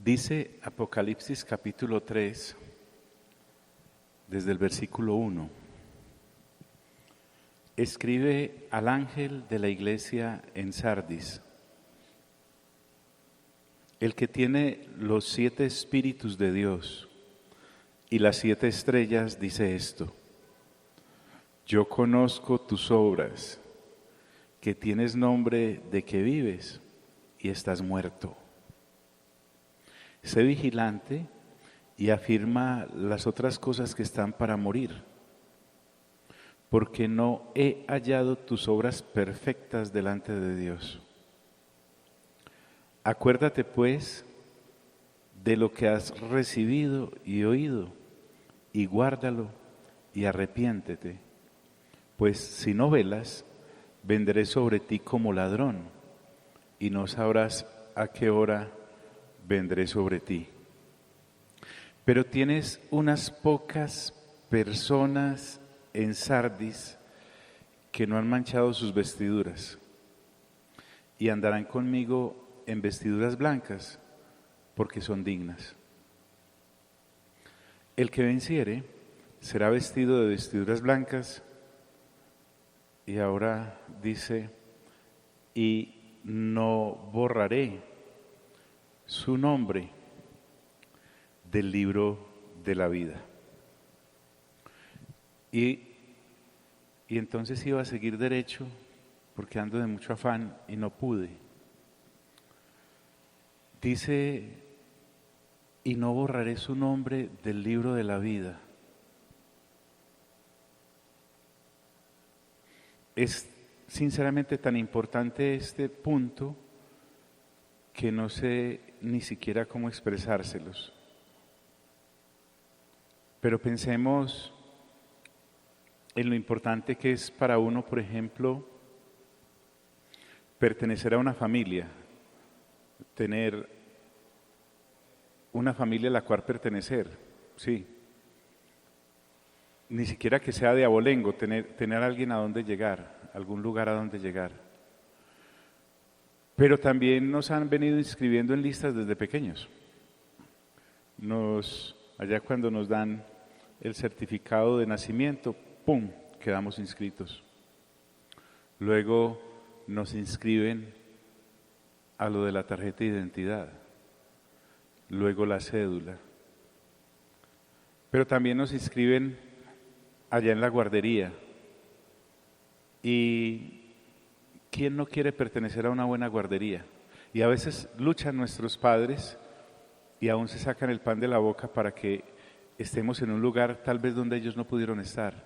Dice Apocalipsis capítulo 3, desde el versículo 1. Escribe al ángel de la iglesia en Sardis, el que tiene los 7 espíritus de Dios y las 7 estrellas, dice esto: yo conozco tus obras, que tienes nombre de que vives y estás muerto. Sé vigilante y afirma las otras cosas que están para morir, porque no he hallado tus obras perfectas delante de Dios. Acuérdate pues de lo que has recibido y oído, y guárdalo y arrepiéntete, pues si no velas, vendré sobre ti como ladrón, y no sabrás a qué hora vendré sobre ti. Pero tienes unas pocas personas en Sardis que no han manchado sus vestiduras, y andarán conmigo en vestiduras blancas, porque son dignas. El que venciere será vestido de vestiduras blancas, y ahora dice, y no borraré su nombre del libro de la vida. Y entonces iba a seguir derecho, porque ando de mucho afán y no pude. Dice, y no borraré su nombre del libro de la vida. Es sinceramente tan importante este punto que no sé ni siquiera cómo expresárselos. Pero pensemos en lo importante que es para uno, por ejemplo, pertenecer a una familia, tener una familia a la cual pertenecer, sí. Ni siquiera que sea de abolengo, tener a alguien a donde llegar, algún lugar a donde llegar. Pero también nos han venido inscribiendo en listas desde pequeños. Allá cuando nos dan el certificado de nacimiento, ¡pum!, quedamos inscritos. Luego nos inscriben a lo de la tarjeta de identidad, luego la cédula. Pero también nos inscriben allá en la guardería. ¿Y quién no quiere pertenecer a una buena guardería? Y a veces luchan nuestros padres y aún se sacan el pan de la boca para que estemos en un lugar tal vez donde ellos no pudieron estar.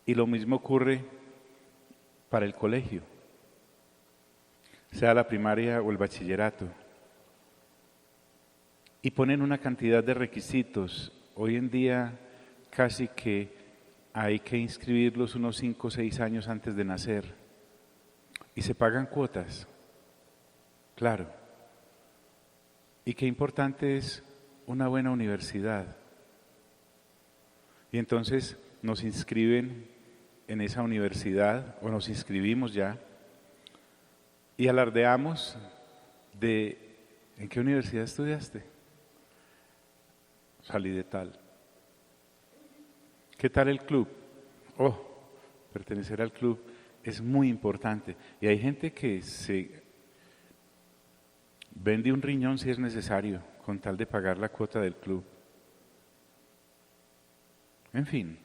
Y lo mismo ocurre para el colegio, sea la primaria o el bachillerato. Y ponen una cantidad de requisitos. Hoy en día casi que hay que inscribirlos unos 5 o 6 años antes de nacer. Y se pagan cuotas, claro. Y qué importante es una buena universidad. Y entonces nos inscriben en esa universidad, o nos inscribimos ya, y alardeamos de ¿en qué universidad estudiaste? Salí de tal. ¿Qué tal el club? Oh, pertenecer al club es muy importante. Y hay gente que se vende un riñón si es necesario, con tal de pagar la cuota del club. En fin.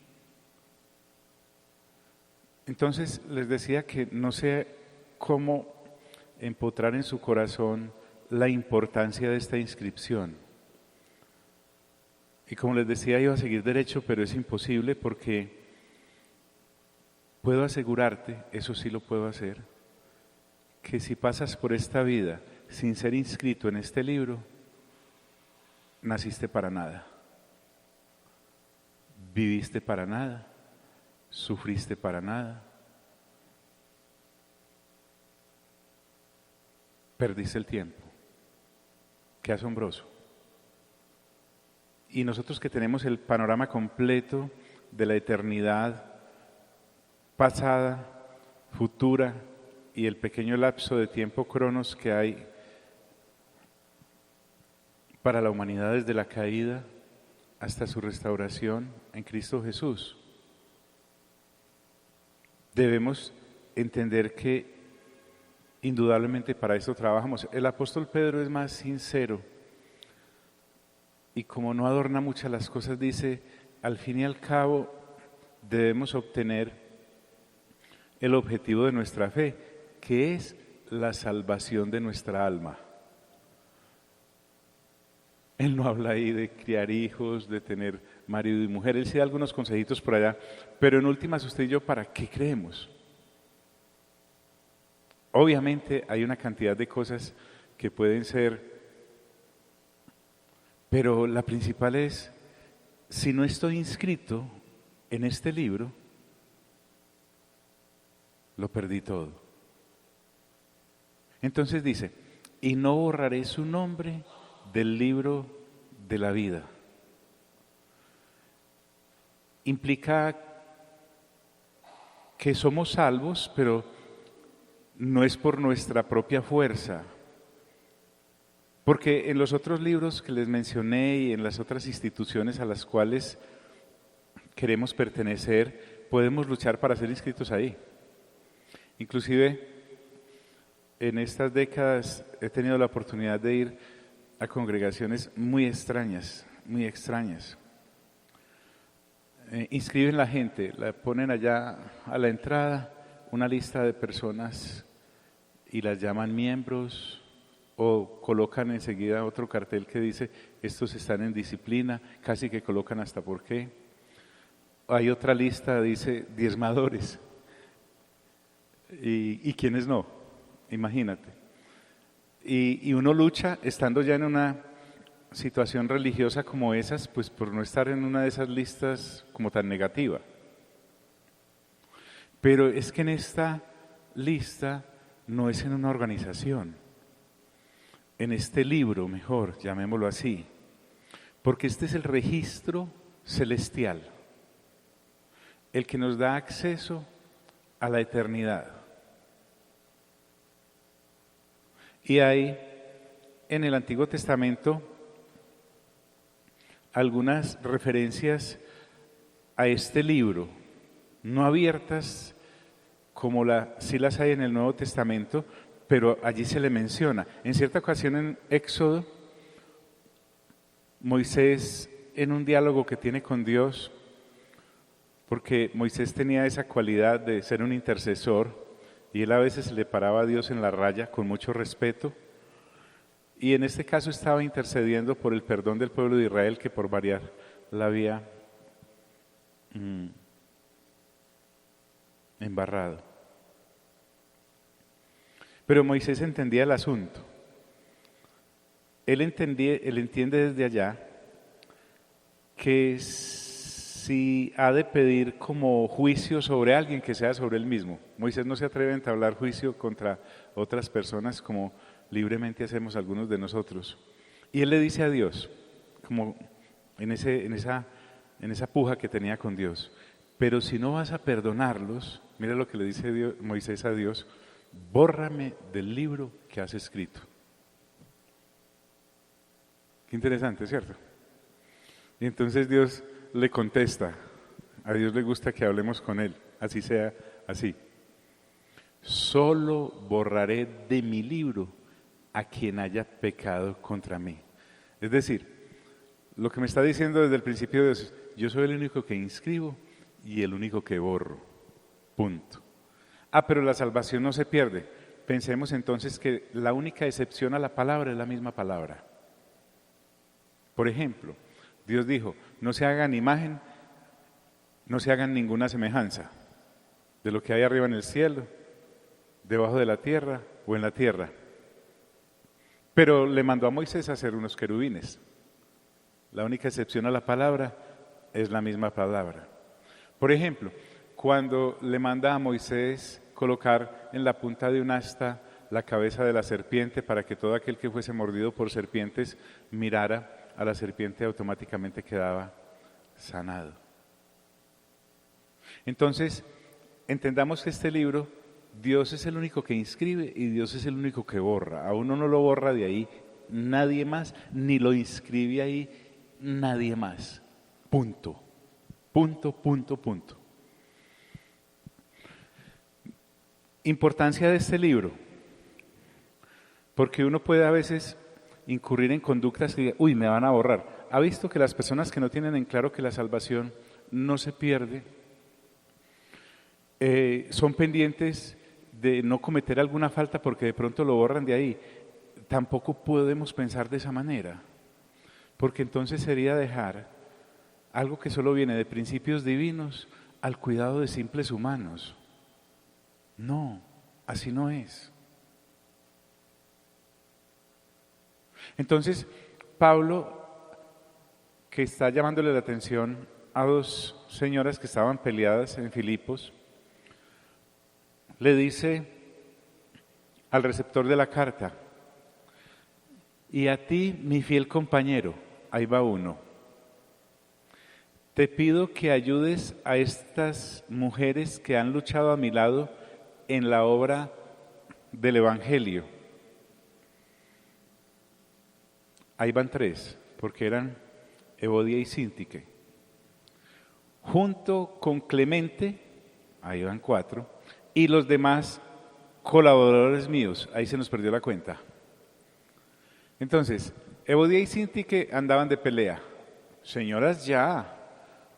Entonces les decía que no sé cómo empotrar en su corazón la importancia de esta inscripción. Y como les decía, iba a seguir derecho, pero es imposible porque puedo asegurarte, eso sí lo puedo hacer, que si pasas por esta vida sin ser inscrito en este libro, naciste para nada, viviste para nada, sufriste para nada, perdiste el tiempo. Qué asombroso. Y nosotros que tenemos el panorama completo de la eternidad pasada, futura y el pequeño lapso de tiempo cronos que hay para la humanidad desde la caída hasta su restauración en Cristo Jesús. Debemos entender que indudablemente para esto trabajamos. El apóstol Pedro es más sincero y como no adorna muchas las cosas, dice, al fin y al cabo debemos obtener el objetivo de nuestra fe, que es la salvación de nuestra alma. Él no habla ahí de criar hijos, de tener marido y mujer, él sí da algunos consejitos por allá, pero en últimas usted y yo, ¿para qué creemos? Obviamente hay una cantidad de cosas que pueden ser, pero la principal es, si no estoy inscrito en este libro, lo perdí todo. Entonces dice, y no borraré su nombre del libro de la vida. Implica que somos salvos, pero no es por nuestra propia fuerza. Porque en los otros libros que les mencioné y en las otras instituciones a las cuales queremos pertenecer, podemos luchar para ser inscritos ahí. Inclusive, en estas décadas he tenido la oportunidad de ir a congregaciones muy extrañas, muy extrañas. Inscriben la gente, la ponen allá a la entrada, una lista de personas y las llaman miembros o colocan enseguida otro cartel que dice estos están en disciplina, casi que colocan hasta por qué. Hay otra lista, dice diezmadores y quiénes no, imagínate. Y uno lucha estando ya en una situación religiosa como esas, pues por no estar en una de esas listas como tan negativa. Pero es que en esta lista no es en una organización, en este libro, mejor, llamémoslo así, porque este es el registro celestial, el que nos da acceso a la eternidad. Y hay en el Antiguo Testamento algunas referencias a este libro, no abiertas como sí las hay en el Nuevo Testamento, pero allí se le menciona. En cierta ocasión en Éxodo, Moisés en un diálogo que tiene con Dios, porque Moisés tenía esa cualidad de ser un intercesor y él a veces le paraba a Dios en la raya con mucho respeto. Y en este caso estaba intercediendo por el perdón del pueblo de Israel que por variar la había embarrado. Pero Moisés entendía el asunto. Él entiende desde allá que si ha de pedir como juicio sobre alguien, que sea sobre él mismo. Moisés no se atreve a entablar juicio contra otras personas como libremente hacemos algunos de nosotros. Y él le dice a Dios, como en esa puja que tenía con Dios, pero si no vas a perdonarlos, mira lo que le dice Moisés a Dios, bórrame del libro que has escrito. Qué interesante, ¿cierto? Y entonces Dios le contesta, a Dios le gusta que hablemos con Él, así sea así. Solo borraré de mi libro a quien haya pecado contra mí. Es decir, lo que me está diciendo desde el principio es, yo soy el único que inscribo y el único que borro. Punto. Pero la salvación no se pierde. Pensemos entonces que la única excepción a la palabra es la misma palabra. Por ejemplo, Dios dijo, no se hagan imagen, no se hagan ninguna semejanza de lo que hay arriba en el cielo, debajo de la tierra o en la tierra. Pero le mandó a Moisés a hacer unos querubines. La única excepción a la palabra es la misma palabra. Por ejemplo, cuando le manda a Moisés colocar en la punta de un asta la cabeza de la serpiente para que todo aquel que fuese mordido por serpientes mirara a la serpiente, automáticamente quedaba sanado. Entonces, entendamos que este libro, Dios es el único que inscribe y Dios es el único que borra. A uno no lo borra de ahí nadie más, ni lo inscribe ahí nadie más. Punto. Punto, punto, punto. Importancia de este libro, porque uno puede a veces incurrir en conductas que, uy, me van a borrar. ¿Ha visto que las personas que no tienen en claro que la salvación no se pierde, son pendientes de no cometer alguna falta porque de pronto lo borran de ahí? Tampoco podemos pensar de esa manera, porque entonces sería dejar algo que solo viene de principios divinos al cuidado de simples humanos. No, así no es. Entonces, Pablo, que está llamándole la atención a dos señoras que estaban peleadas en Filipos, le dice al receptor de la carta: y a ti, mi fiel compañero, ahí va uno, te pido que ayudes a estas mujeres que han luchado a mi lado en la obra del Evangelio. Ahí van tres, porque eran Evodia y Síntique. Junto con Clemente, ahí van cuatro, y los demás colaboradores míos, ahí se nos perdió la cuenta. Entonces, Evodia y Síntique andaban de pelea, señoras ya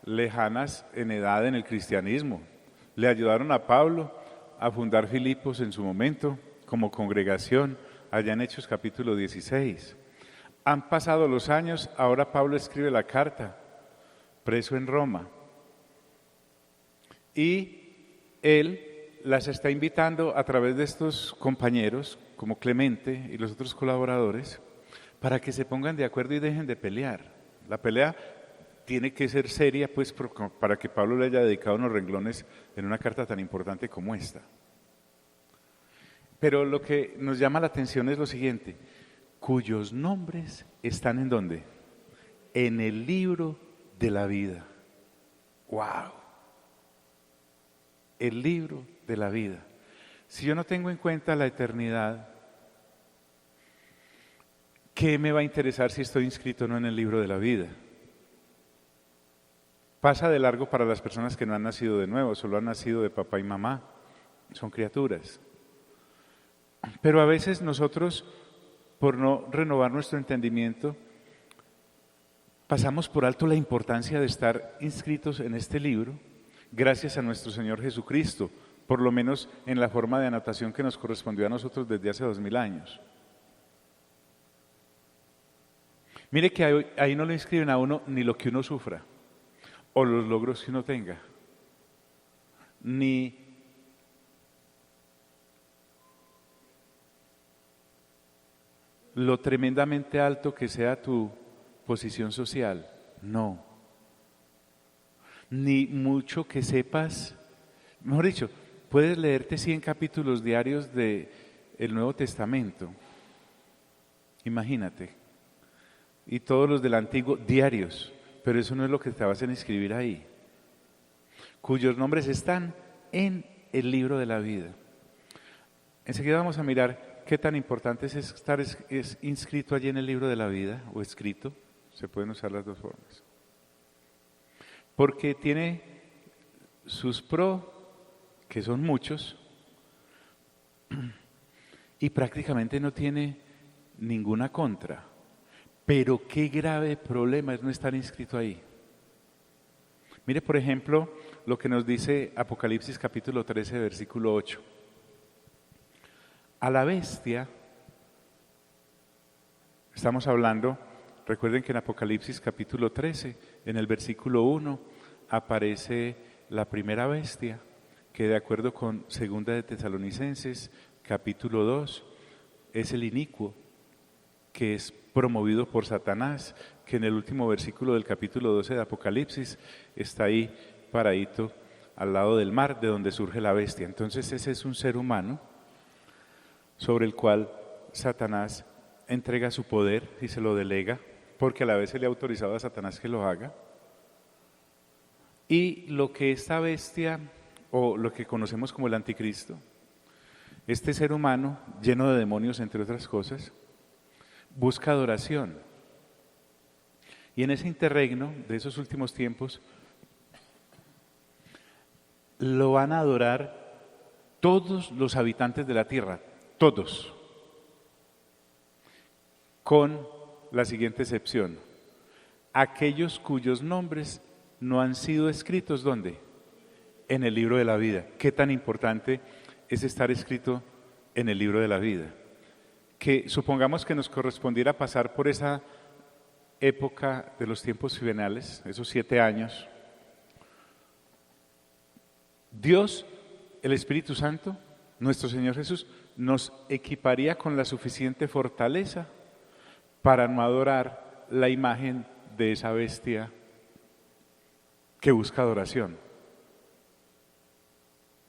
lejanas en edad en el cristianismo, le ayudaron a Pablo a fundar Filipos en su momento como congregación, allá en Hechos capítulo 16. Han pasado los años, ahora Pablo escribe la carta, preso en Roma, y él las está invitando a través de estos compañeros, como Clemente y los otros colaboradores, para que se pongan de acuerdo y dejen de pelear. La pelea tiene que ser seria, pues, para que Pablo le haya dedicado unos renglones en una carta tan importante como esta. Pero lo que nos llama la atención es lo siguiente: cuyos nombres están ¿en dónde? En el libro de la vida. ¡Wow! El libro de la vida. Si yo no tengo en cuenta la eternidad, ¿qué me va a interesar si estoy inscrito o no en el libro de la vida? Pasa de largo para las personas que no han nacido de nuevo, solo han nacido de papá y mamá, son criaturas. Pero a veces nosotros, por no renovar nuestro entendimiento, pasamos por alto la importancia de estar inscritos en este libro, gracias a nuestro Señor Jesucristo, por lo menos en la forma de anotación que nos correspondió a nosotros desde hace 2000 años. Mire que ahí no le inscriben a uno ni lo que uno sufra, o los logros que uno tenga, ni lo tremendamente alto que sea tu posición social, no. Ni mucho que sepas, mejor dicho, puedes leerte 100 capítulos diarios del Nuevo Testamento, imagínate, y todos los del Antiguo diarios, pero eso no es lo que te vas a inscribir ahí, cuyos nombres están en el libro de la vida. Enseguida vamos a mirar qué tan importante es estar inscrito allí en el libro de la vida, o escrito, se pueden usar las dos formas. Porque tiene sus pros, que son muchos, y prácticamente no tiene ninguna contra. Pero qué grave problema es no estar inscrito ahí. Mire, por ejemplo, lo que nos dice Apocalipsis capítulo 13, versículo 8. A la bestia, estamos hablando, recuerden que en Apocalipsis capítulo 13, en el versículo 1, aparece la primera bestia, que de acuerdo con Segunda de Tesalonicenses, capítulo 2, es el inicuo, que es promovido por Satanás, que en el último versículo del capítulo 12 de Apocalipsis está ahí paradito al lado del mar, de donde surge la bestia. Entonces ese es un ser humano sobre el cual Satanás entrega su poder y se lo delega, porque a la vez se le ha autorizado a Satanás que lo haga. Y lo que esta bestia, o lo que conocemos como el anticristo, este ser humano lleno de demonios, entre otras cosas, busca adoración. Y en ese interregno de esos últimos tiempos, lo van a adorar todos los habitantes de la tierra, todos, con la siguiente excepción: aquellos cuyos nombres no han sido escritos, ¿dónde? En el libro de la vida. ¿Qué tan importante es estar escrito en el libro de la vida? Que supongamos que nos correspondiera pasar por esa época de los tiempos finales, esos 7 años. Dios, el Espíritu Santo, nuestro Señor Jesús, nos equiparía con la suficiente fortaleza para no adorar la imagen de esa bestia que busca adoración.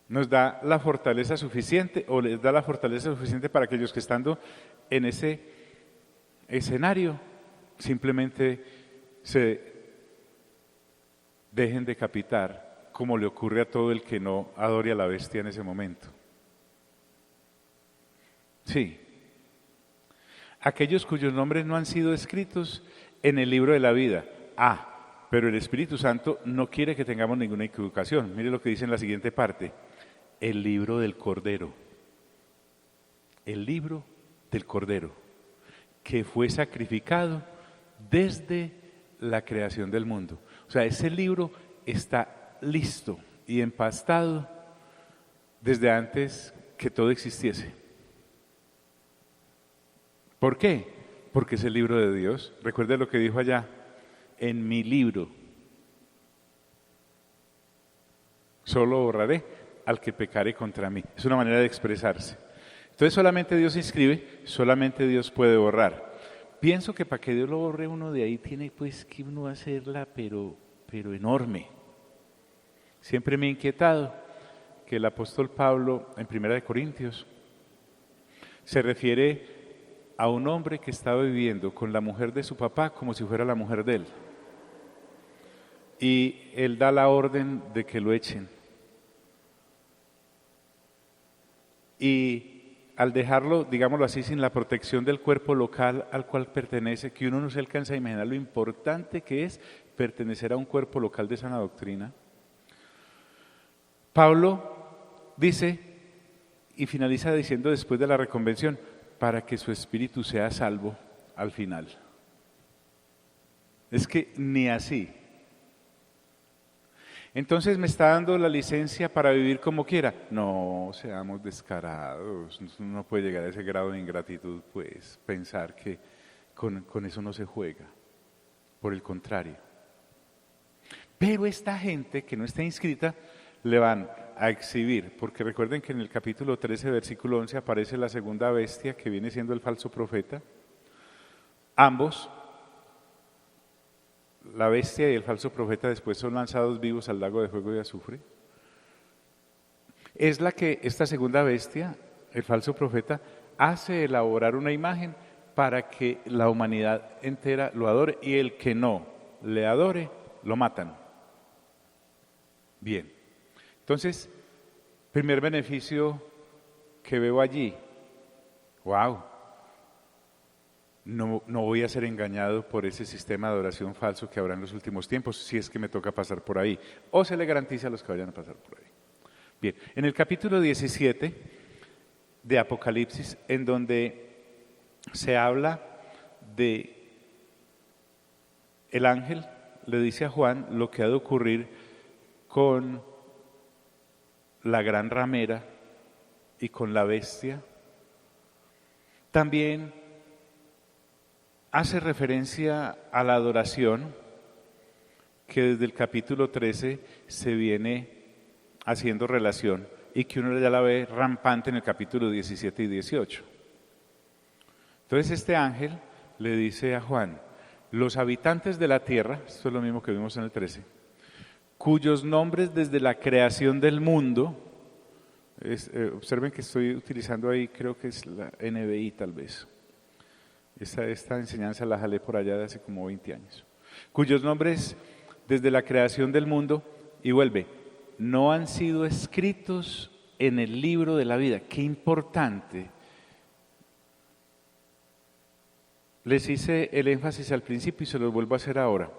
Nos da la fortaleza suficiente, o les da la fortaleza suficiente para aquellos que estando en ese escenario simplemente se dejen decapitar, como le ocurre a todo el que no adore a la bestia en ese momento. Sí. Aquellos cuyos nombres no han sido escritos en el libro de la vida. Pero el Espíritu Santo no quiere que tengamos ninguna equivocación. Mire lo que dice en la siguiente parte: el libro del Cordero. El libro del Cordero, que fue sacrificado desde la creación del mundo. O sea, ese libro está listo y empastado desde antes que todo existiese. ¿Por qué? Porque es el libro de Dios. Recuerde lo que dijo allá: en mi libro solo borraré al que pecare contra mí. Es una manera de expresarse. Entonces solamente Dios inscribe, solamente Dios puede borrar. Pienso que para que Dios lo borre uno de ahí tiene pues que uno hacerla, pero enorme. Siempre me ha inquietado que el apóstol Pablo en 1 Corintios se refiere a un hombre que estaba viviendo con la mujer de su papá como si fuera la mujer de él. Y él da la orden de que lo echen. Y al dejarlo, digámoslo así, sin la protección del cuerpo local al cual pertenece, que uno no se alcanza a imaginar lo importante que es pertenecer a un cuerpo local de sana doctrina, Pablo dice y finaliza diciendo después de la reconvención: para que su espíritu sea salvo al final. Es que ni así. Entonces me está dando la licencia para vivir como quiera. No, seamos descarados. Uno no puede llegar a ese grado de ingratitud, pues, pensar que con eso no se juega. Por el contrario. Pero esta gente que no está inscrita le van a exhibir, porque recuerden que en el capítulo 13, versículo 11 aparece la segunda bestia que viene siendo el falso profeta. Ambos, la bestia y el falso profeta, después son lanzados vivos al lago de fuego y azufre. Es la que esta segunda bestia, el falso profeta, hace elaborar una imagen para que la humanidad entera lo adore, y el que no le adore, lo matan. Bien, entonces, primer beneficio que veo allí: wow, no voy a ser engañado por ese sistema de adoración falso que habrá en los últimos tiempos, si es que me toca pasar por ahí, o se le garantiza a los que vayan a pasar por ahí. Bien, en el capítulo 17 de Apocalipsis, en donde se habla de el ángel, le dice a Juan lo que ha de ocurrir con la gran ramera y con la bestia. También hace referencia a la adoración que desde el capítulo 13 se viene haciendo relación y que uno ya la ve rampante en el capítulo 17 y 18. Entonces este ángel le dice a Juan: los habitantes de la tierra, esto es lo mismo que vimos en el 13, cuyos nombres desde la creación del mundo, observen que estoy utilizando ahí, creo que es la NBI tal vez, esta enseñanza la jalé por allá de hace como 20 años, cuyos nombres desde la creación del mundo, y vuelve, no han sido escritos en el libro de la vida. Qué importante Les hice el énfasis al principio y se los vuelvo a hacer ahora.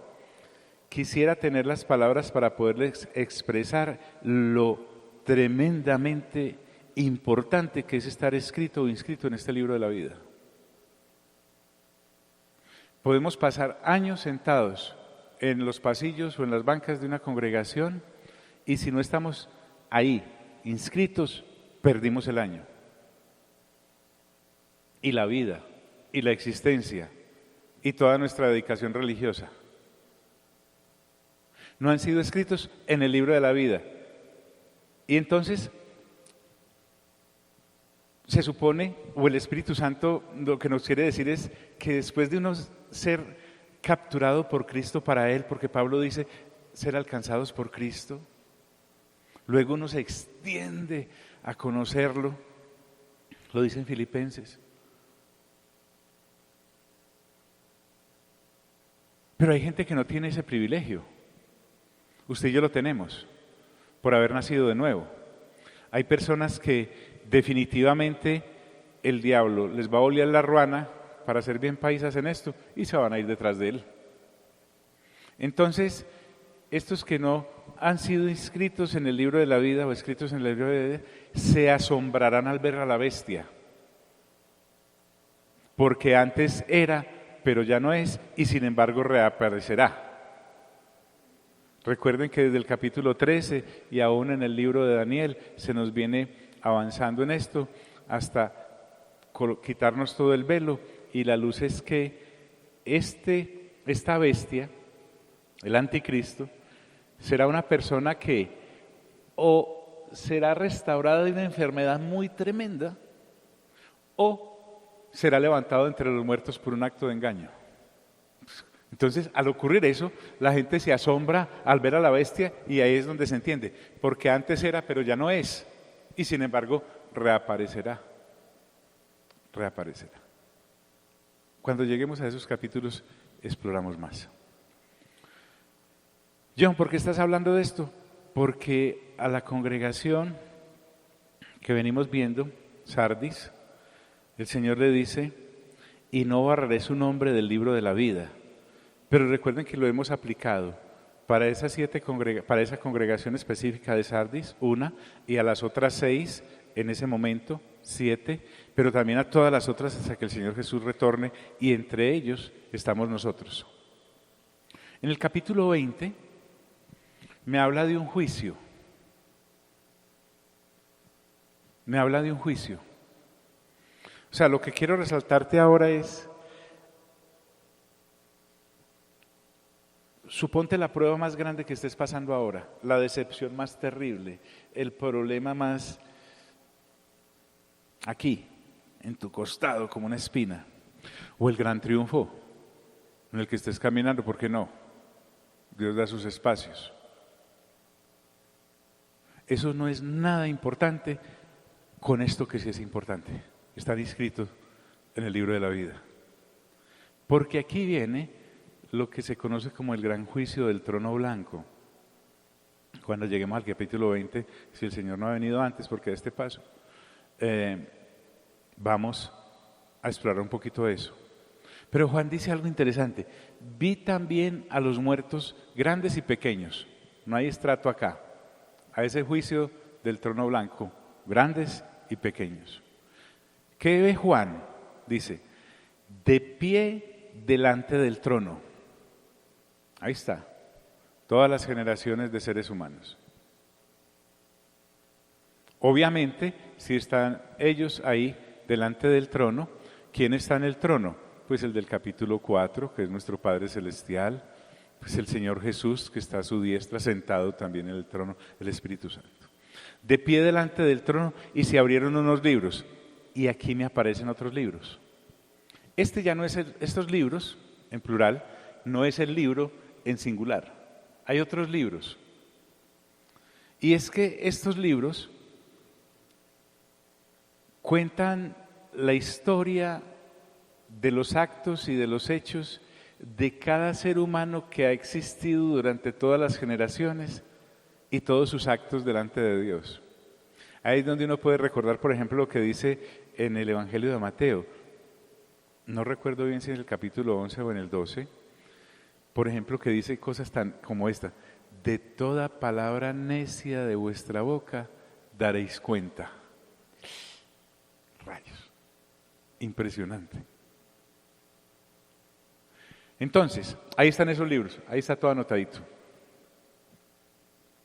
Quisiera tener las palabras para poderles expresar lo tremendamente importante que es estar escrito o inscrito en este libro de la vida. Podemos pasar años sentados en los pasillos o en las bancas de una congregación y si no estamos ahí, inscritos, perdimos el año. Y la vida, y la existencia, y toda nuestra dedicación religiosa. No han sido escritos en el libro de la vida. Y entonces se supone, o el Espíritu Santo lo que nos quiere decir es que después de uno ser capturado por Cristo para Él, porque Pablo dice ser alcanzados por Cristo, luego uno se extiende a conocerlo, lo dice en Filipenses. Pero hay gente que no tiene ese privilegio. Usted y yo lo tenemos, por haber nacido de nuevo. Hay personas que definitivamente el diablo les va a olear la ruana para ser bien paisas en esto y se van a ir detrás de él. Entonces, estos que no han sido inscritos en el libro de la vida o escritos en el libro de la vida, se asombrarán al ver a la bestia. Porque antes era, pero ya no es, y sin embargo reaparecerá. Recuerden que desde el capítulo 13 y aún en el libro de Daniel se nos viene avanzando en esto hasta quitarnos todo el velo, y la luz es que esta bestia, el anticristo, será una persona que o será restaurada de una enfermedad muy tremenda o será levantado entre los muertos por un acto de engaño. Entonces, al ocurrir eso, la gente se asombra al ver a la bestia y ahí es donde se entiende, porque antes era, pero ya no es, y sin embargo reaparecerá. Cuando lleguemos a esos capítulos, exploramos más. John, ¿por qué estás hablando de esto? Porque a la congregación que venimos viendo, Sardis, el Señor le dice, y no borraré su nombre del libro de la vida. Pero recuerden que lo hemos aplicado para esa congregación específica de Sardis, una, y a las otras 6, en ese momento, 7, pero también a todas las otras hasta que el Señor Jesús retorne, y entre ellos estamos nosotros. En el capítulo 20 me habla de un juicio. O sea, lo que quiero resaltarte ahora es, suponte la prueba más grande que estés pasando ahora, la decepción más terrible, el problema más aquí, en tu costado como una espina, o el gran triunfo en el que estés caminando, ¿por qué no? Dios da sus espacios. Eso no es nada importante con esto que sí es importante, estar inscrito en el libro de la vida. Porque aquí viene lo que se conoce como el gran juicio del trono blanco. Cuando lleguemos al capítulo 20, si el Señor no ha venido antes, porque a este paso, vamos a explorar un poquito eso. Pero Juan dice algo interesante, vi también a los muertos grandes y pequeños, no hay estrato acá, a ese juicio del trono blanco, grandes y pequeños. ¿Qué ve Juan? Dice, de pie delante del trono. Ahí está, todas las generaciones de seres humanos. Obviamente, si están ellos ahí delante del trono, ¿quién está en el trono? Pues el del capítulo 4, que es nuestro Padre Celestial, pues el Señor Jesús, que está a su diestra, sentado también en el trono, el Espíritu Santo. De pie delante del trono, y se abrieron unos libros, y aquí me aparecen otros libros. Este ya no es estos libros, en plural, no es el libro en singular. Hay otros libros. Y es que estos libros cuentan la historia de los actos y de los hechos de cada ser humano que ha existido durante todas las generaciones y todos sus actos delante de Dios. Ahí es donde uno puede recordar, por ejemplo, lo que dice en el Evangelio de Mateo. no recuerdo bien si en el capítulo 11 o en el 12, por ejemplo, que dice cosas tan como esta: de toda palabra necia de vuestra boca daréis cuenta. Rayos, impresionante. Entonces, ahí están esos libros, ahí está todo anotadito.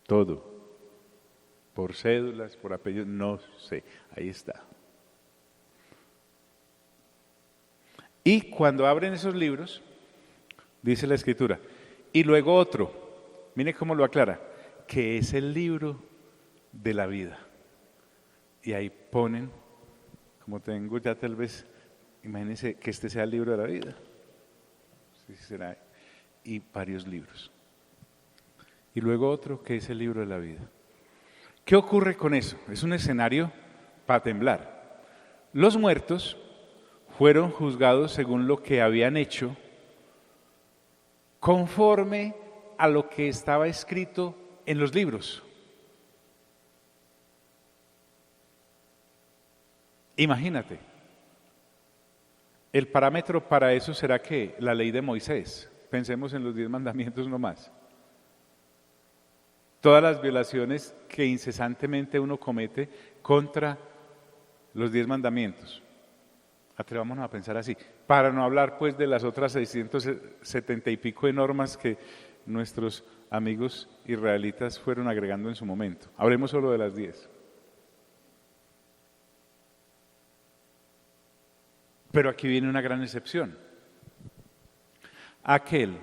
Todo. Por cédulas, por apellidos, no sé, ahí está. Y cuando abren esos libros, dice la Escritura, y luego otro, mire cómo lo aclara, que es el libro de la vida. Y ahí ponen, como tengo ya tal vez, imagínense que este sea el libro de la vida. Sí, será, y varios libros. Y luego otro que es el libro de la vida. ¿Qué ocurre con eso? Es un escenario para temblar. Los muertos fueron juzgados según lo que habían hecho, conforme a lo que estaba escrito en los libros. Imagínate, el parámetro para eso será que la ley de Moisés, pensemos en los 10 mandamientos nomás. Todas las violaciones que incesantemente uno comete contra los 10 mandamientos. Atrevámonos a pensar así, para no hablar pues de las otras 670 y pico de normas que nuestros amigos israelitas fueron agregando en su momento. Hablemos solo de las 10. Pero aquí viene una gran excepción. Aquel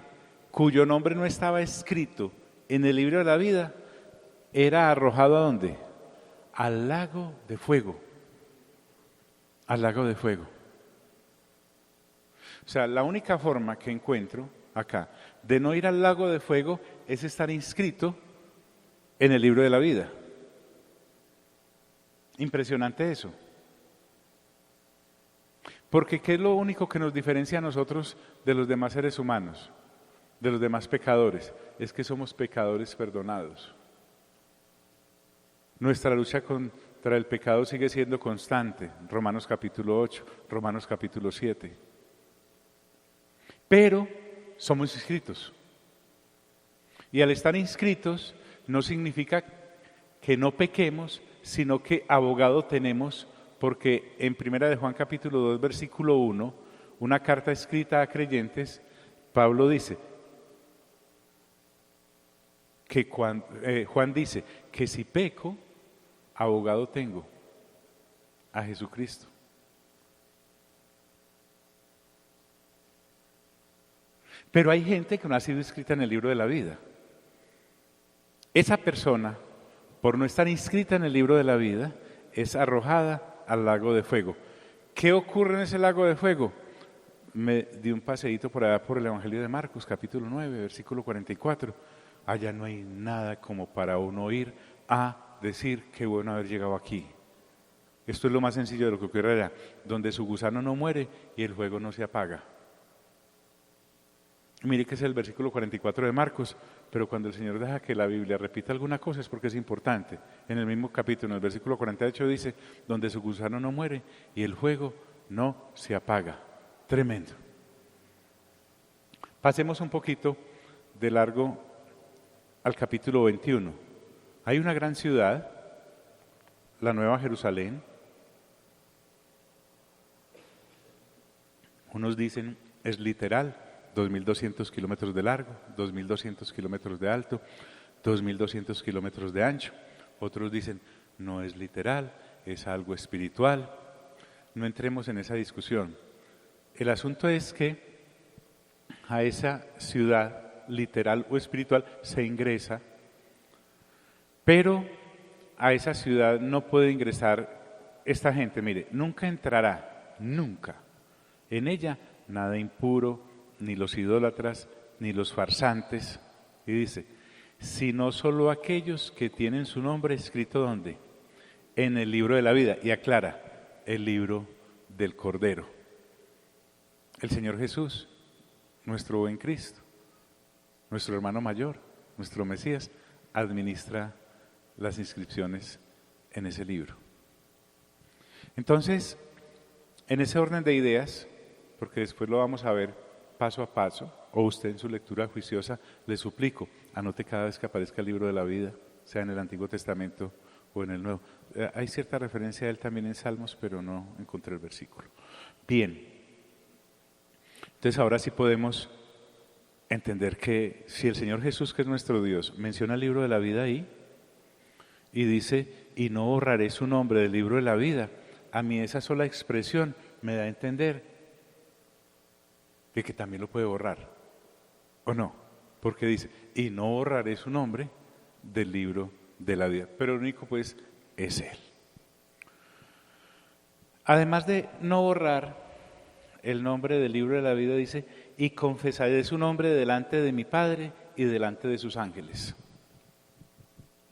cuyo nombre no estaba escrito en el libro de la vida era arrojado ¿a dónde? Al lago de fuego. Al lago de fuego. O sea, la única forma que encuentro acá de no ir al lago de fuego es estar inscrito en el libro de la vida. Impresionante eso. Porque ¿qué es lo único que nos diferencia a nosotros de los demás seres humanos, de los demás pecadores? Es que somos pecadores perdonados. Nuestra lucha contra el pecado sigue siendo constante. Romanos capítulo 8, Romanos capítulo 7. Pero somos inscritos. Y al estar inscritos no significa que no pequemos, sino que abogado tenemos, porque en Primera de Juan capítulo 2 versículo 1, una carta escrita a creyentes, Pablo dice que Juan dice que si peco, abogado tengo a Jesucristo. Pero hay gente que no ha sido inscrita en el libro de la vida. Esa persona, por no estar inscrita en el libro de la vida, es arrojada al lago de fuego. ¿Qué ocurre en ese lago de fuego? Me di un paseíto por allá por el Evangelio de Marcos, capítulo 9, versículo 44. Allá no hay nada como para uno ir a decir qué bueno haber llegado aquí. Esto es lo más sencillo de lo que ocurre allá, donde su gusano no muere y el fuego no se apaga. Mire que es el versículo 44 de Marcos, pero cuando el Señor deja que la Biblia repita alguna cosa es porque es importante. En el mismo capítulo, en el versículo 48 dice, donde su gusano no muere y el fuego no se apaga. Tremendo. Pasemos un poquito de largo al capítulo 21. Hay una gran ciudad, la Nueva Jerusalén. Unos dicen es literal. 2.200 kilómetros de largo, 2.200 kilómetros de alto, 2.200 kilómetros de ancho. Otros dicen, no es literal, es algo espiritual. No entremos en esa discusión. El asunto es que a esa ciudad literal o espiritual se ingresa, pero a esa ciudad no puede ingresar esta gente. Mire, nunca entrará, nunca, en ella nada impuro, ni los idólatras, ni los farsantes. Y dice, sino solo aquellos que tienen su nombre escrito ¿dónde? En el libro de la vida. Y aclara, el libro del Cordero. El Señor Jesús, nuestro buen Cristo, nuestro hermano mayor, nuestro Mesías, administra las inscripciones en ese libro. Entonces, en ese orden de ideas, porque después lo vamos a ver paso a paso, o usted en su lectura juiciosa, le suplico, anote cada vez que aparezca el libro de la vida, sea en el Antiguo Testamento o en el Nuevo. Hay cierta referencia a él también en Salmos, pero no encontré el versículo. Bien, entonces ahora sí podemos entender que si el Señor Jesús, que es nuestro Dios, menciona el libro de la vida ahí y dice, y no borraré su nombre del libro de la vida, a mí esa sola expresión me da a entender de que también lo puede borrar, ¿o no? Porque dice, y no borraré su nombre del libro de la vida, pero el único pues es Él. Además de no borrar el nombre del libro de la vida, dice, y confesaré su nombre delante de mi Padre y delante de sus ángeles.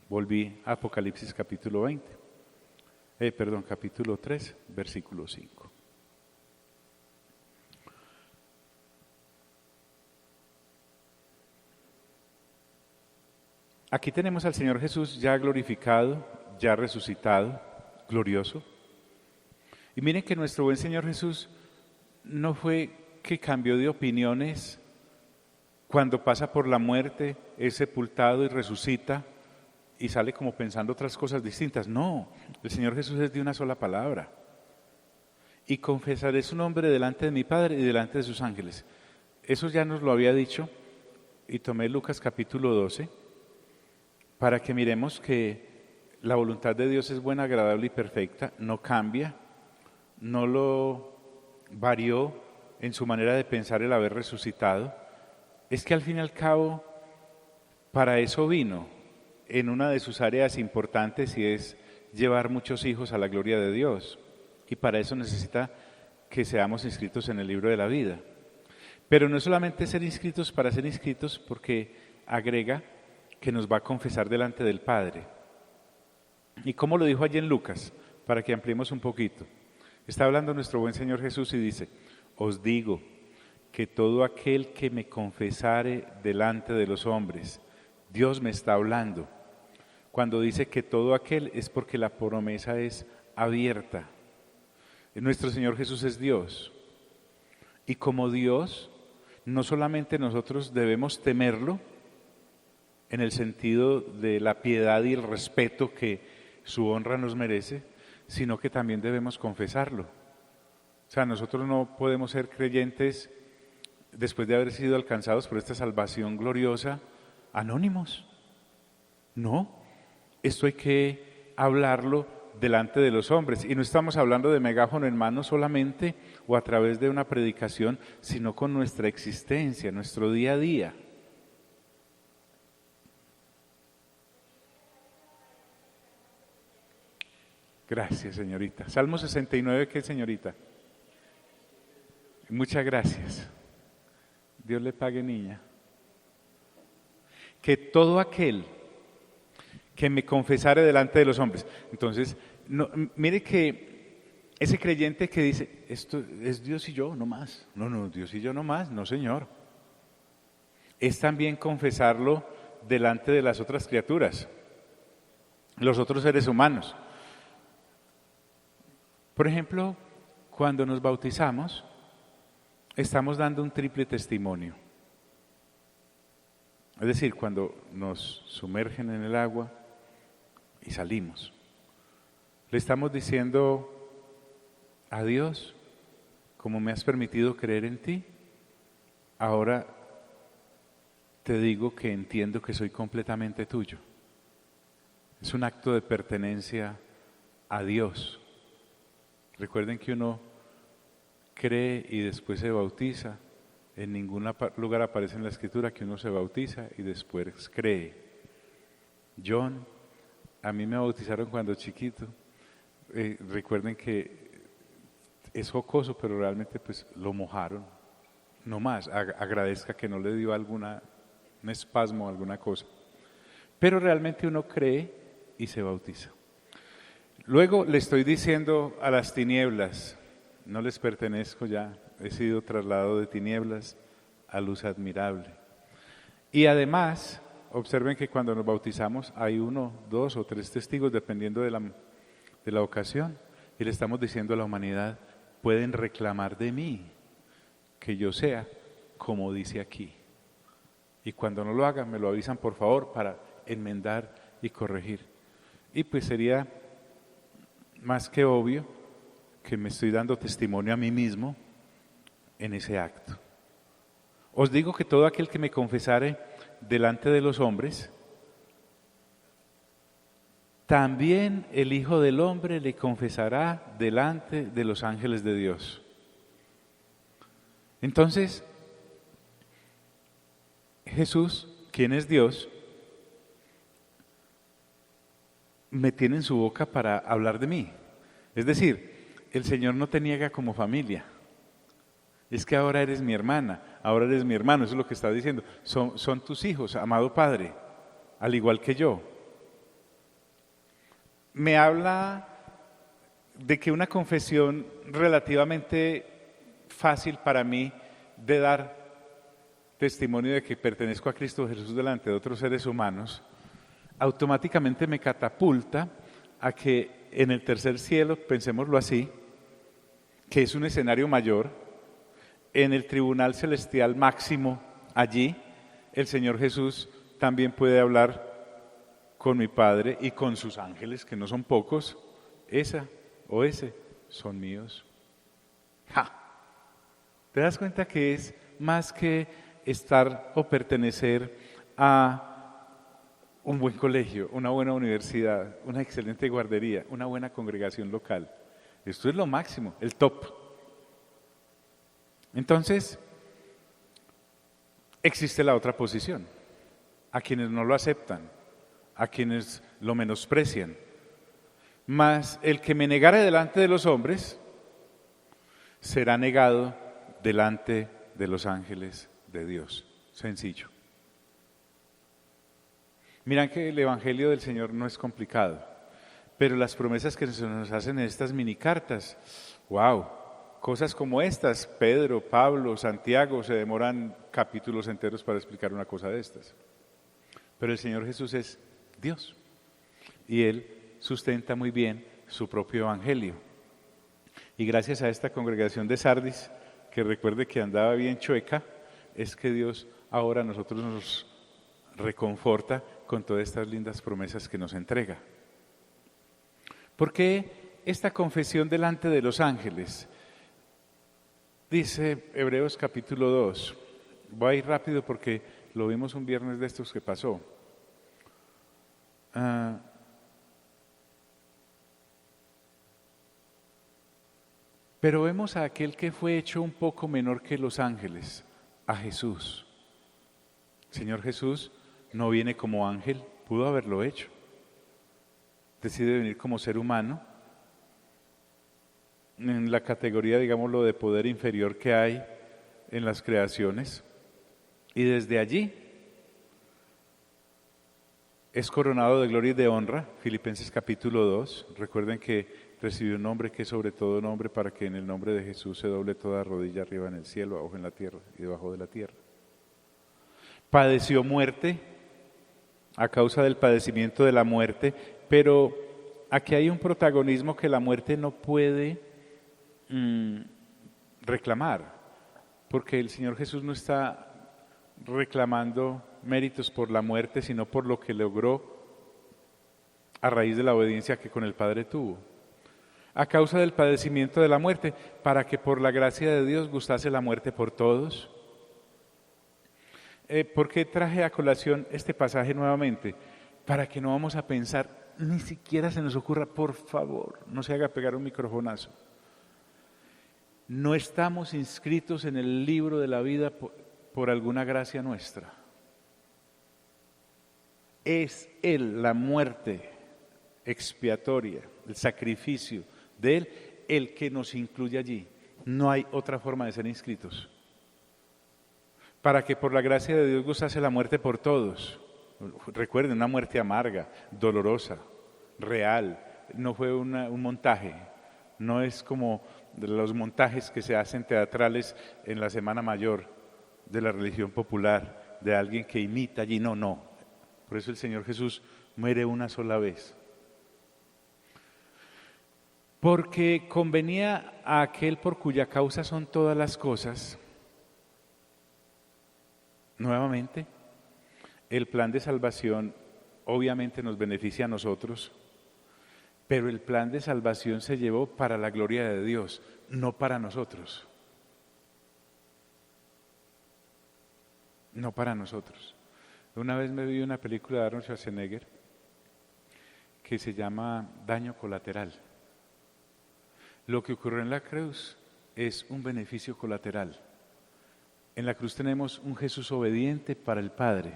Volví a Apocalipsis capítulo 3, versículo 5. Aquí tenemos al Señor Jesús ya glorificado, ya resucitado, glorioso. Y miren que nuestro buen Señor Jesús no fue que cambió de opiniones cuando pasa por la muerte, es sepultado y resucita y sale como pensando otras cosas distintas. No, el Señor Jesús es de una sola palabra. Y confesaré su nombre delante de mi Padre y delante de sus ángeles. Eso ya nos lo había dicho y tomé Lucas capítulo 12 para que miremos que la voluntad de Dios es buena, agradable y perfecta, no cambia, no lo varió en su manera de pensar el haber resucitado. Es que al fin y al cabo, para eso vino en una de sus áreas importantes y es llevar muchos hijos a la gloria de Dios. Y para eso necesita que seamos inscritos en el libro de la vida. Pero no es solamente ser inscritos para ser inscritos, porque agrega que nos va a confesar delante del Padre. ¿Y cómo lo dijo allí en Lucas? Para que ampliemos un poquito. Está hablando nuestro buen Señor Jesús y dice, os digo que todo aquel que me confesare delante de los hombres, Dios me está hablando. Cuando dice que todo aquel es porque la promesa es abierta. Nuestro Señor Jesús es Dios. Y como Dios, no solamente nosotros debemos temerlo, en el sentido de la piedad y el respeto que su honra nos merece, sino que también debemos confesarlo. O sea, nosotros no podemos ser creyentes después de haber sido alcanzados por esta salvación gloriosa, anónimos. No, esto hay que hablarlo delante de los hombres. Y no estamos hablando de megáfono en mano solamente o a través de una predicación, sino con nuestra existencia, nuestro día a día. Gracias, señorita. Salmo 69, ¿qué, señorita? Muchas gracias. Dios le pague, niña. Que todo aquel que me confesare delante de los hombres. Entonces, no, mire que ese creyente que dice, esto es Dios y yo, no más. No, Dios y yo no más, no, Señor. Es también confesarlo delante de las otras criaturas, los otros seres humanos. Por ejemplo, cuando nos bautizamos, estamos dando un triple testimonio. Es decir, cuando nos sumergen en el agua y salimos, le estamos diciendo a Dios, como me has permitido creer en ti, ahora te digo que entiendo que soy completamente tuyo. Es un acto de pertenencia a Dios. Recuerden que uno cree y después se bautiza. En ningún lugar aparece en la Escritura que uno se bautiza y después cree. John, a mí me bautizaron cuando chiquito. Recuerden que es jocoso, pero realmente pues lo mojaron. No más, agradezca que no le dio un espasmo o alguna cosa. Pero realmente uno cree y se bautiza. Luego le estoy diciendo a las tinieblas, no les pertenezco ya, he sido trasladado de tinieblas a luz admirable. Y además, observen que cuando nos bautizamos hay 1, 2 o 3 testigos dependiendo de la ocasión. Y le estamos diciendo a la humanidad, pueden reclamar de mí. que yo sea como dice aquí. Y cuando no lo haga, me lo avisan por favor para enmendar y corregir. Y pues sería más que obvio que me estoy dando testimonio a mí mismo en ese acto. Os digo que todo aquel que me confesare delante de los hombres, también el Hijo del Hombre le confesará delante de los ángeles de Dios. Entonces, Jesús, quien es Dios, me tiene en su boca para hablar de mí. Es decir, el Señor no te niega como familia. Es que ahora eres mi hermana, ahora eres mi hermano, eso es lo que está diciendo. Son tus hijos, amado Padre, al igual que yo. Me habla de que una confesión relativamente fácil para mí de dar testimonio de que pertenezco a Cristo Jesús delante de otros seres humanos, automáticamente me catapulta a que en el tercer cielo, pensémoslo así, que es un escenario mayor, en el tribunal celestial máximo, allí, el Señor Jesús también puede hablar con mi Padre y con sus ángeles, que no son pocos. Esa o ese son míos. ¡Ja! ¿Te das cuenta que es más que estar o pertenecer a un buen colegio, una buena universidad, una excelente guardería, una buena congregación local? Esto es lo máximo, el top. Entonces, existe la otra posición, a quienes no lo aceptan, a quienes lo menosprecian. Mas el que me negare delante de los hombres, será negado delante de los ángeles de Dios. Sencillo. Miran que el Evangelio del Señor no es complicado, pero las promesas que se nos hacen en estas mini cartas, wow, cosas como estas, Pedro, Pablo, Santiago, se demoran capítulos enteros para explicar una cosa de estas. Pero el Señor Jesús es Dios y Él sustenta muy bien su propio Evangelio. Y gracias a esta congregación de Sardis, que recuerde que andaba bien chueca, es que Dios ahora a nosotros nos reconforta con todas estas lindas promesas que nos entrega. ¿Por qué esta confesión delante de los ángeles? Dice Hebreos capítulo 2. Voy a ir rápido porque lo vimos un viernes de estos que pasó. Pero vemos a aquel que fue hecho un poco menor que los ángeles, a Jesús. Señor Jesús no viene como ángel, pudo haberlo hecho. Decide venir como ser humano, en la categoría, digámoslo, de poder inferior que hay en las creaciones. Y desde allí es coronado de gloria y de honra, Filipenses capítulo 2. Recuerden que recibió un nombre que es sobre todo nombre, para que en el nombre de Jesús se doble toda rodilla arriba en el cielo, abajo en la tierra y debajo de la tierra. Padeció muerte a causa del padecimiento de la muerte, pero aquí hay un protagonismo que la muerte no puede reclamar, porque el Señor Jesús no está reclamando méritos por la muerte, sino por lo que logró a raíz de la obediencia que con el Padre tuvo. A causa del padecimiento de la muerte, para que por la gracia de Dios gustase la muerte por todos. ¿Por qué traje a colación este pasaje nuevamente? Para que no vamos a pensar, ni siquiera se nos ocurra, por favor, no se haga pegar un microfonazo. No estamos inscritos en el libro de la vida por alguna gracia nuestra. Es Él, la muerte expiatoria, el sacrificio de Él, el que nos incluye allí. No hay otra forma de ser inscritos. Para que por la gracia de Dios gustase la muerte por todos. Recuerden, una muerte amarga, dolorosa, real. No fue un montaje. No es como de los montajes que se hacen teatrales en la Semana Mayor de la religión popular, de alguien que imita allí. No, no. Por eso el Señor Jesús muere una sola vez. Porque convenía a aquel por cuya causa son todas las cosas, Nuevamente, el plan de salvación obviamente nos beneficia a nosotros, pero el plan de salvación se llevó para la gloria de Dios, no para nosotros. No para nosotros. Una vez me vi una película de Arnold Schwarzenegger que se llama Daño Colateral. Lo que ocurrió en la cruz es un beneficio colateral. En la cruz tenemos un Jesús obediente para el Padre.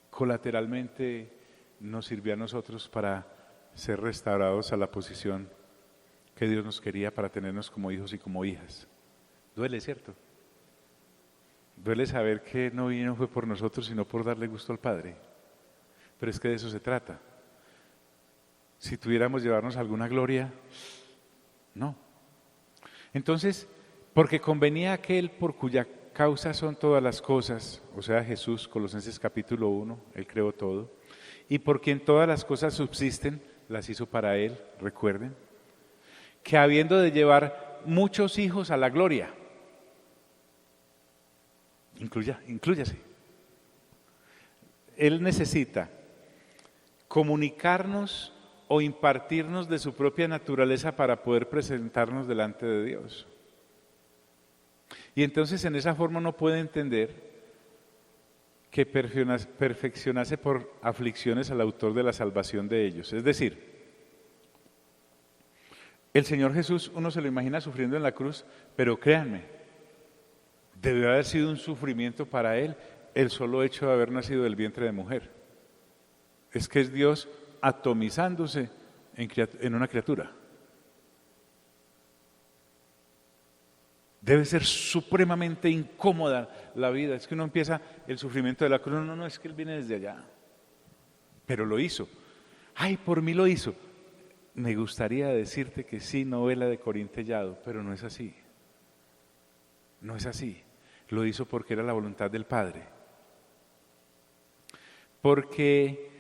Colateralmente nos sirvió a nosotros para ser restaurados a la posición que Dios nos quería para tenernos como hijos y como hijas. Duele, ¿cierto? Duele saber que no vino fue por nosotros, sino por darle gusto al Padre. Pero es que de eso se trata. Si tuviéramos llevarnos alguna gloria, no. Entonces, porque convenía aquel por cuya causa son todas las cosas, o sea Jesús, Colosenses capítulo 1, Él creó todo, y por quien todas las cosas subsisten, las hizo para Él, recuerden, que habiendo de llevar muchos hijos a la gloria, inclúyase. Él necesita comunicarnos o impartirnos de su propia naturaleza para poder presentarnos delante de Dios. Y entonces en esa forma uno puede entender que perfeccionase por aflicciones al autor de la salvación de ellos. Es decir, el Señor Jesús uno se lo imagina sufriendo en la cruz, pero créanme, debió haber sido un sufrimiento para Él el solo hecho de haber nacido del vientre de mujer. Es que es Dios atomizándose en una criatura. Debe ser supremamente incómoda la vida. Es que uno empieza el sufrimiento de la cruz. No, es que Él viene desde allá. Pero lo hizo. Ay, por mí lo hizo. Me gustaría decirte que sí, novela de Corín Tellado, pero no es así. No es así. Lo hizo porque era la voluntad del Padre. Porque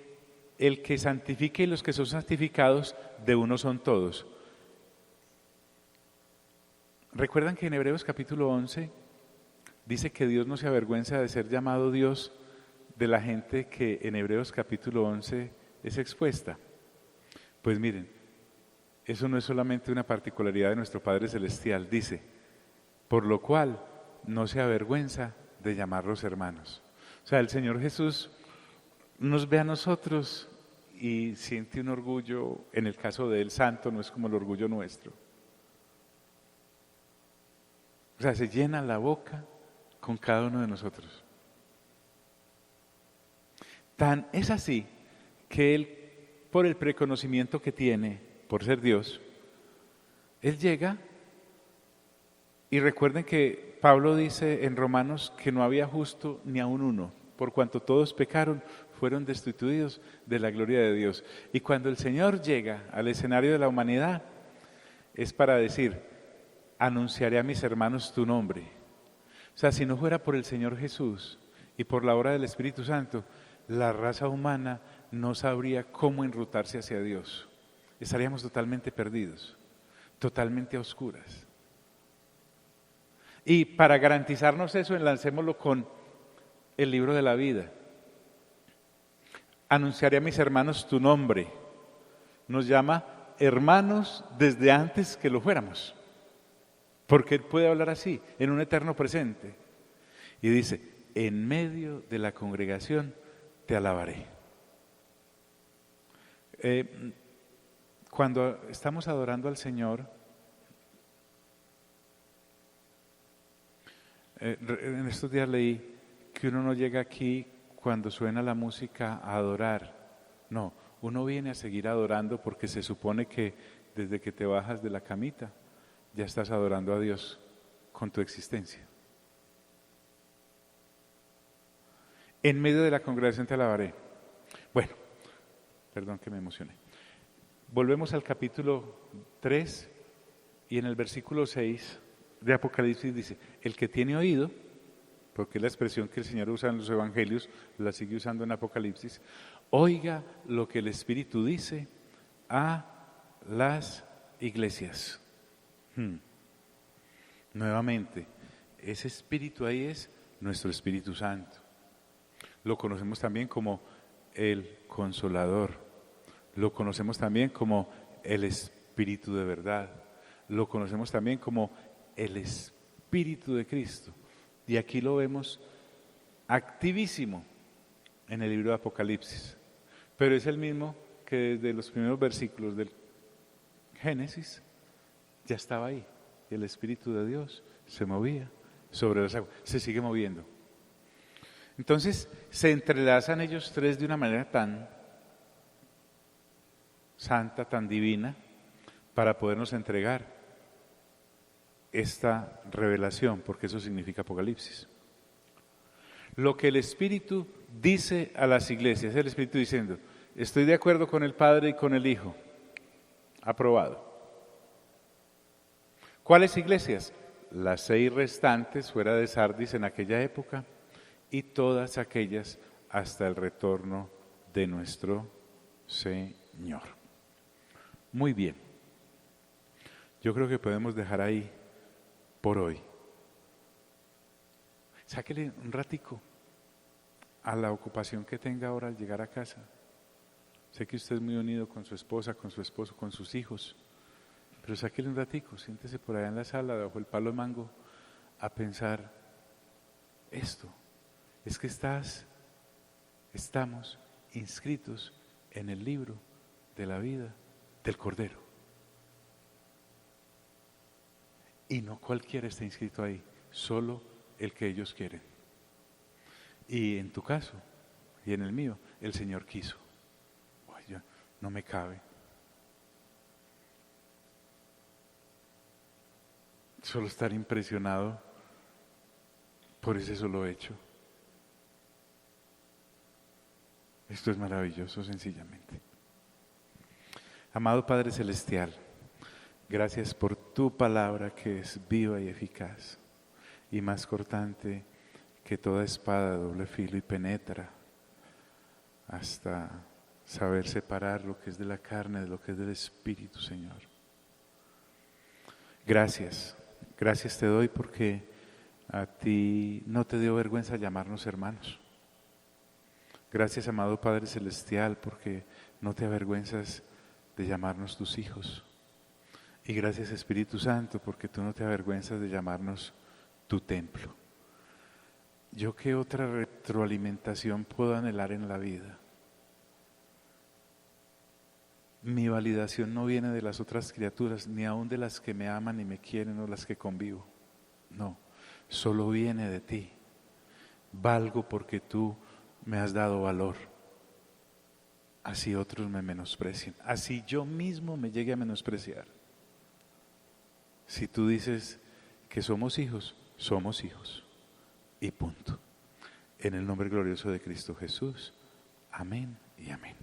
el que santifica y los que son santificados, de uno son todos. ¿Recuerdan que en Hebreos capítulo 11 dice que Dios no se avergüenza de ser llamado Dios de la gente que en Hebreos capítulo 11 es expuesta? Pues miren, eso no es solamente una particularidad de nuestro Padre Celestial, dice, por lo cual no se avergüenza de llamarlos hermanos. O sea, el Señor Jesús nos ve a nosotros y siente un orgullo, en el caso de Él santo, no es como el orgullo nuestro. O sea, se llena la boca con cada uno de nosotros. Tan es así que Él, por el preconocimiento que tiene, por ser Dios, Él llega y recuerden que Pablo dice en Romanos que no había justo ni aun uno, por cuanto todos pecaron, fueron destituidos de la gloria de Dios. Y cuando el Señor llega al escenario de la humanidad, es para decir, anunciaré a mis hermanos tu nombre. O sea, si no fuera por el Señor Jesús y por la obra del Espíritu Santo, la raza humana no sabría cómo enrutarse hacia Dios. Estaríamos totalmente perdidos, totalmente a oscuras. Y para garantizarnos eso, enlancémoslo con el libro de la vida. Anunciaré a mis hermanos tu nombre. Nos llama hermanos desde antes que lo fuéramos. Porque Él puede hablar así, en un eterno presente. Y dice, en medio de la congregación te alabaré. Cuando estamos adorando al Señor, en estos días leí que uno no llega aquí cuando suena la música a adorar. No, uno viene a seguir adorando porque se supone que desde que te bajas de la camita, ya estás adorando a Dios con tu existencia. En medio de la congregación te alabaré. Bueno, perdón que me emocioné. Volvemos al capítulo 3 y en el versículo 6 de Apocalipsis dice, el que tiene oído, porque es la expresión que el Señor usa en los evangelios, la sigue usando en Apocalipsis, oiga lo que el Espíritu dice a las iglesias. Nuevamente, ese espíritu ahí es nuestro Espíritu Santo. Lo conocemos también como el Consolador. Lo conocemos también como el Espíritu de verdad. Lo conocemos también como el Espíritu de Cristo. Y aquí lo vemos activísimo en el libro de Apocalipsis. Pero es el mismo que desde los primeros versículos del Génesis ya estaba ahí. Y el Espíritu de Dios se movía sobre las aguas, se sigue moviendo. Entonces se entrelazan ellos tres de una manera tan santa, tan divina, para podernos entregar esta revelación, porque eso significa Apocalipsis. Lo que el Espíritu dice a las iglesias, es el Espíritu diciendo: estoy de acuerdo con el Padre y con el Hijo. Aprobado. ¿Cuáles iglesias? Las 6 restantes fuera de Sardis en aquella época y todas aquellas hasta el retorno de nuestro Señor. Muy bien. Yo creo que podemos dejar ahí por hoy. Sáquele un ratico a la ocupación que tenga ahora al llegar a casa. Sé que usted es muy unido con su esposa, con su esposo, con sus hijos, pero sáquele un ratico, siéntese por allá en la sala, bajo el palo de mango, a pensar esto. Es que estamos inscritos en el libro de la vida del Cordero. Y no cualquiera está inscrito ahí, solo el que ellos quieren. Y en tu caso, y en el mío, el Señor quiso. Oye, no me cabe. Solo estar impresionado por ese solo hecho. Esto es maravilloso, sencillamente. Amado Padre Celestial, gracias por tu palabra que es viva y eficaz y más cortante que toda espada de doble filo y penetra hasta saber separar lo que es de la carne de lo que es del Espíritu, Señor. Gracias te doy porque a ti no te dio vergüenza llamarnos hermanos. Gracias, amado Padre Celestial, porque no te avergüenzas de llamarnos tus hijos. Y gracias, Espíritu Santo, porque tú no te avergüenzas de llamarnos tu templo. ¿Yo qué otra retroalimentación puedo anhelar en la vida? Mi validación no viene de las otras criaturas, ni aun de las que me aman y me quieren o las que convivo. No, solo viene de ti. Valgo porque tú me has dado valor. Así otros me menosprecien, así yo mismo me llegue a menospreciar. Si tú dices que somos hijos y punto. En el nombre glorioso de Cristo Jesús. Amén y amén.